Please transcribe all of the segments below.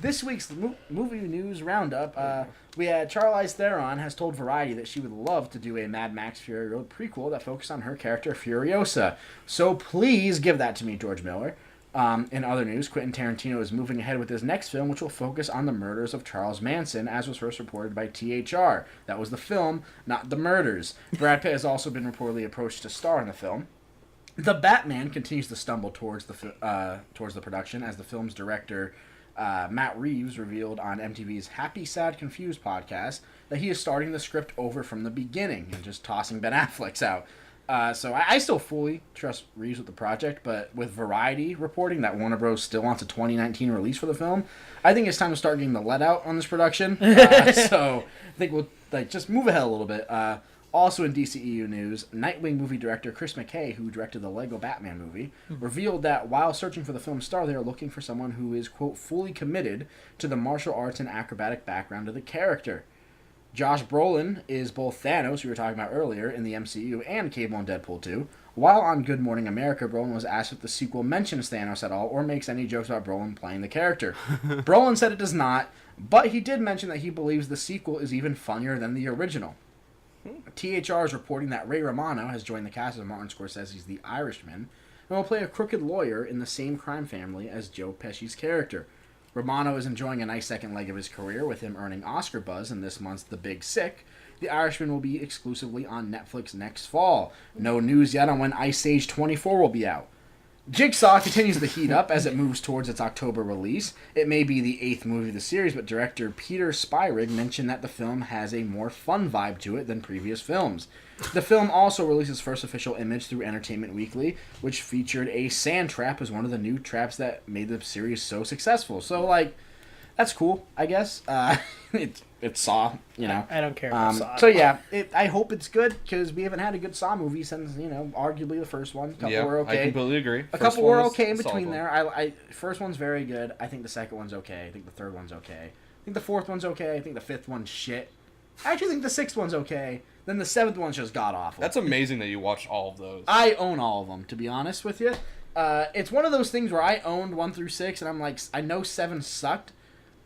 This week's movie news roundup, we had Charlize Theron has told Variety that she would love to do a Mad Max Fury Road prequel that focused on her character Furiosa. So please give that to me, George Miller. In other news, Quentin Tarantino is moving ahead with his next film, which will focus on the murders of Charles Manson, as was first reported by THR. That was the film, not the murders. Brad Pitt has also been reportedly approached to star in the film. The Batman continues to stumble towards the production, as the film's director Matt Reeves revealed on MTV's Happy, Sad, Confused podcast that he is starting the script over from the beginning and just tossing Ben Affleck's out. So I still fully trust Reeves with the project, but with Variety reporting that Warner Bros. Still wants a 2019 release for the film, I think it's time to start getting the let out on this production. So I think we'll just move ahead a little bit. Also in DCEU news, Nightwing movie director Chris McKay, who directed the Lego Batman movie, revealed that while searching for the film's star, they are looking for someone who is, quote, fully committed to the martial arts and acrobatic background of the character. Josh Brolin is both Thanos, we were talking about earlier, in the MCU, and Cable in Deadpool 2. While on Good Morning America, Brolin was asked if the sequel mentions Thanos at all or makes any jokes about Brolin playing the character. Brolin said it does not, but he did mention that he believes the sequel is even funnier than the original. THR is reporting that Ray Romano has joined the cast of Martin Scorsese's The Irishman and will play a crooked lawyer in the same crime family as Joe Pesci's character. Romano is enjoying a nice second leg of his career, with him earning Oscar buzz in this month's The Big Sick. The Irishman will be exclusively on Netflix next fall. No news yet on when Ice Age 24 will be out. Jigsaw continues to heat up as it moves towards its October release. It may be the 8th movie of the series, but director Peter Spyrig mentioned that the film has a more fun vibe to it than previous films. The film also released its first official image through Entertainment Weekly, which featured a sand trap as one of the new traps that made the series so successful. So, that's cool, I guess. It's Saw, you know. I don't care about Saw. So, yeah, I hope it's good, because we haven't had a good Saw movie since, arguably the first one. A couple were okay. I completely agree. A couple were okay in between there. I first one's very good. I think the second one's okay. I think the third one's okay. I think the fourth one's okay. I think the fifth one's shit. I actually think the sixth one's okay. Then the seventh one's just god-awful. That's amazing that you watched all of those. I own all of them, to be honest with you. It's one of those things where I owned 1 through 6, and I'm like, I know 7 sucked,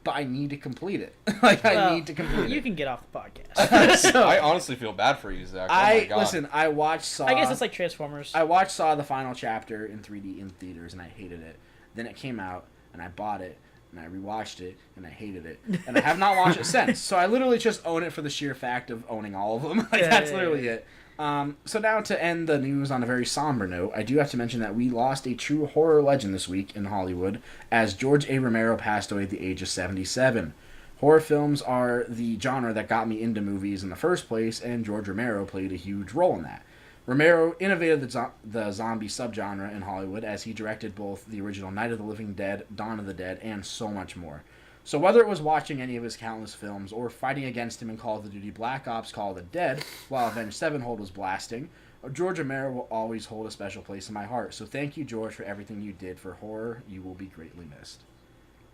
but I need to complete it. I need to complete it. You can get off the podcast. So, I honestly feel bad for you, Zach. Oh my God. Listen, I watched Saw. I guess it's like Transformers. I watched Saw the final chapter in 3D in theaters, and I hated it. Then it came out, and I bought it, and I rewatched it, and I hated it. And I have not watched it since. So I literally just own it for the sheer fact of owning all of them. That's literally it. So now to end the news on a very somber note, I do have to mention that we lost a true horror legend this week in Hollywood, as George A. Romero passed away at the age of 77. Horror films are the genre that got me into movies in the first place, and George Romero played a huge role in that. Romero innovated the zombie subgenre in Hollywood, as he directed both the original Night of the Living Dead, Dawn of the Dead, and so much more. So whether it was watching any of his countless films or fighting against him in Call of Duty Black Ops Call of the Dead while Avenged Sevenfold was blasting, George Romero will always hold a special place in my heart. So thank you, George, for everything you did for horror. You will be greatly missed.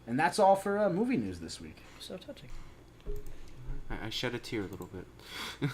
And that's all for movie news this week. So touching. I shed a tear a little bit.